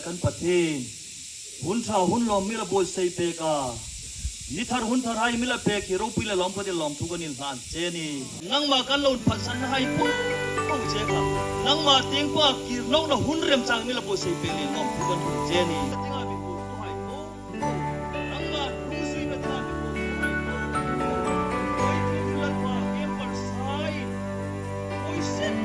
kan pathin hun tha hun lom mila bol sei pe ka ni thar hun thar hai mila pe ki ro pila lom pati lom thu kan in han che ni nang ma kan lo phasan hai pu pau che ka nang ma ting pa ki nok na hun rem chang mila bol sei pe ni lom thu kan che ni tinga bi pu tu hai ko nang ma thu sui na ta bi pu hai ko oi thi la pa em par sai oi sen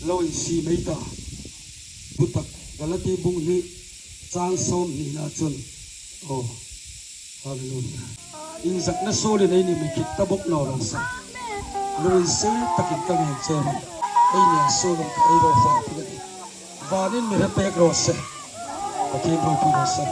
lâu si mấy ta bút tắc galati bung ni trang som ni na chun oh hallelujah in zak na so le nei ni mi kit ta bok no rang sa lui se takin ka ngen che ma ai ni so lum ka ai ro fa ti ga vanin mi re pek ro se ka ro pu ro se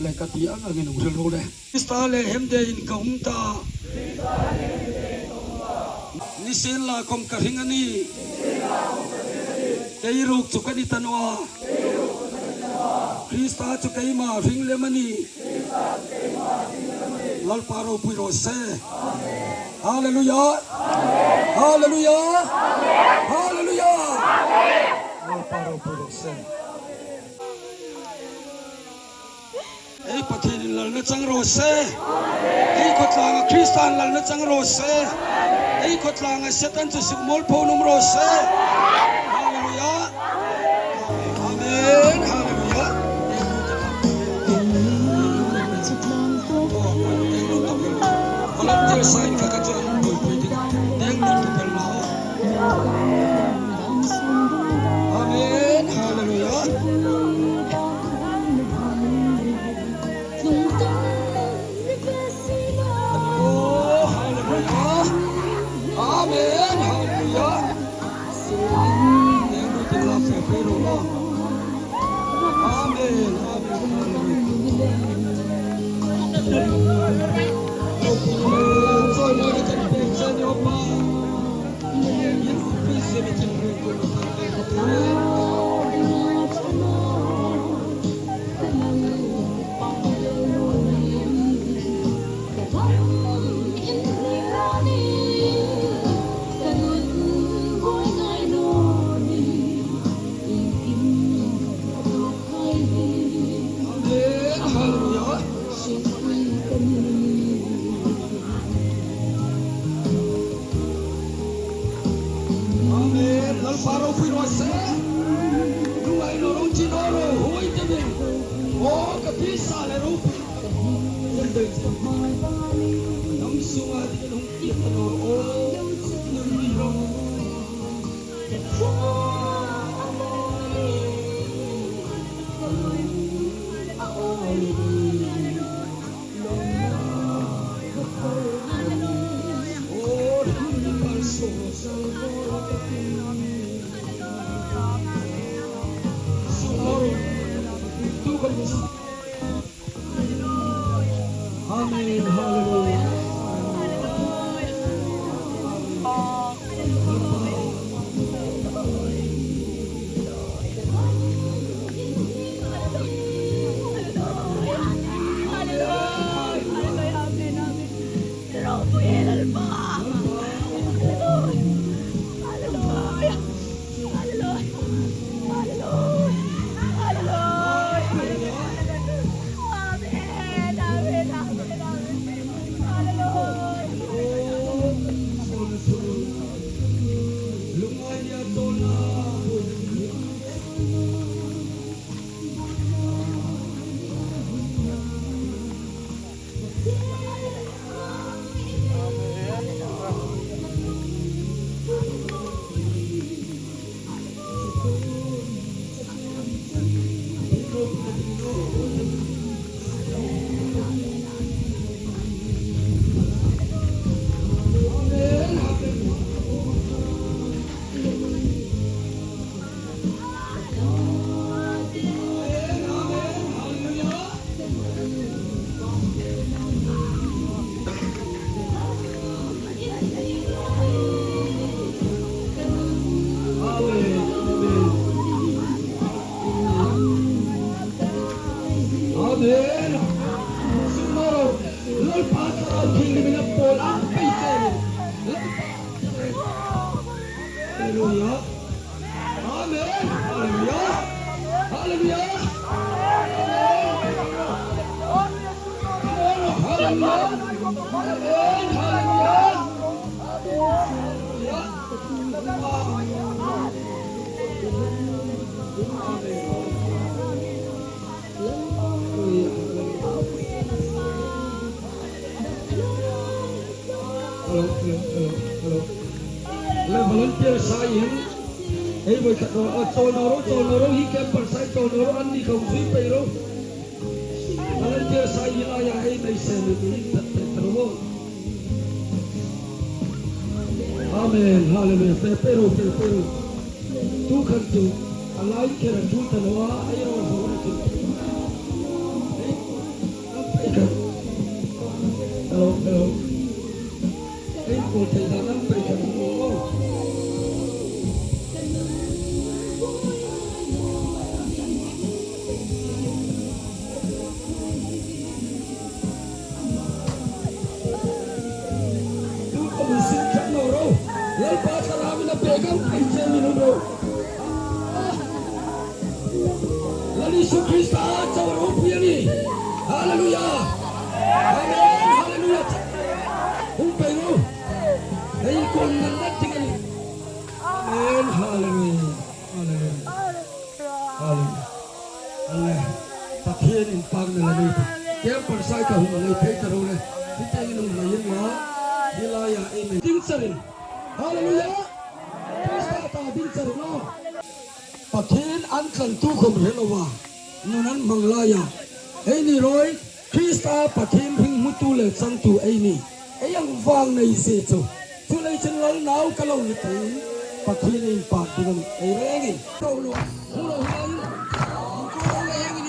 le ka ti ang angin ul ro le ista le hem de in ka ta ni sen la kom ka hingani kei ruk chukani tanwa Krista chukai ma ring lemani lal paro puiro se hallelujah hallelujah hallelujah lal paro puiro se ei pathin lal na chang ro se ei khotlang Kristan lal na chang ro se ei khotlang Satan chu sikmol phonum ro se hallelujah amen hallelujah volunteer sign ka ka chuan pui pui ti deng non tu pel ma amen hallelujah oh hallelujah amen hallelujah deng non tu la fe pero lo amen Paro puiro se nuai no ronchi no ro hoi te de o ka pisa le ro de nam suwa de no ki no o no ni ro amen hallelujah Amen. Tomorrow, Lord Pastor of Kingdom in a Paul, I'm faithful. Hallelujah. Amen. Hallelujah. Hallelujah. Hallelujah. Hello. Là volunteer saying. Hey, boy, chonoro, he kept per side chonoro, and he comes with payroll. Volunteer saying, I hate my sanity. Amen. Hallelujah. Pero. Tu kan tu. Allah kira tu tanwa ayo tu. Hello. Hey, ko te dalam berikan mo. Tu komisi kanoro. Lepas kami nak pegang aja minum. Yesus Kristus jawab ni. Haleluya. Amen. Haleluya. Umpenu. Hei kon nandat tinggal. Amen. Haleluya. Allah. Pakaian impang na lamit. Kaya persay ka humalay kay tarone. Kita ingin umayin mo. Bilaya amen. Dinsarin. Haleluya. Kristus ta dinsarin no. Pakaian angkan tu kom helawa. Nunan manglaya. Hey ni Roy, Krista pakim hing mutu le sang tu ay ni. Ay ang vang na isi tu. Tulay chen lal nao kalau ni tu. Pakim ni pak dengan ay rengin. Kau lo, mula hulan. Kau lo yang ini.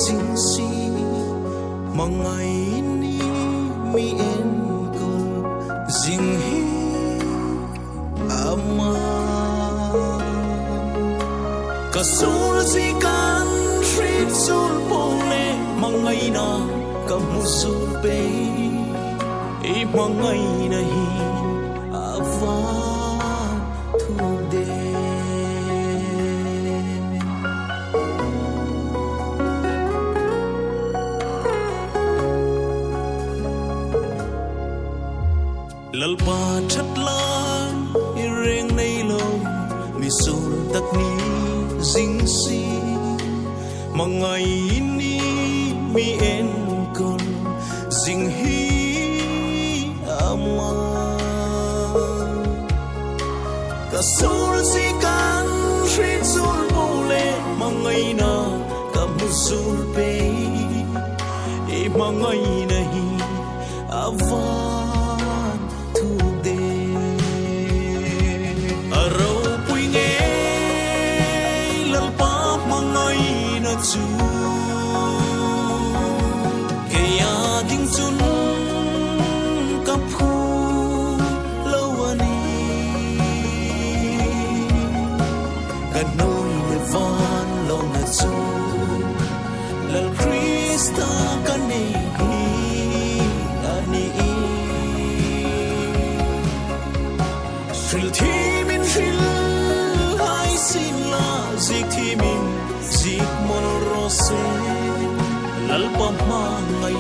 dinh si mà ngày ni mi en con dinh hi ama ka sul si kan treat sul pole mà ngày na ka musul pe e mà ngày na hi ava thu de lalpa that lan i reng nei lo mi sul tak ni ding si mà ngày ni mi en con ding hi ama ka sul si kan treat sul pole mà ngày na ka musul pe e mà ngày na hi ava chu kaya ding chun ka phu lawani kan noi le van lo na chu lal krista kan ni ani shil thi min shil hai sin la zik thi min zik mon rose lalpa ma ngày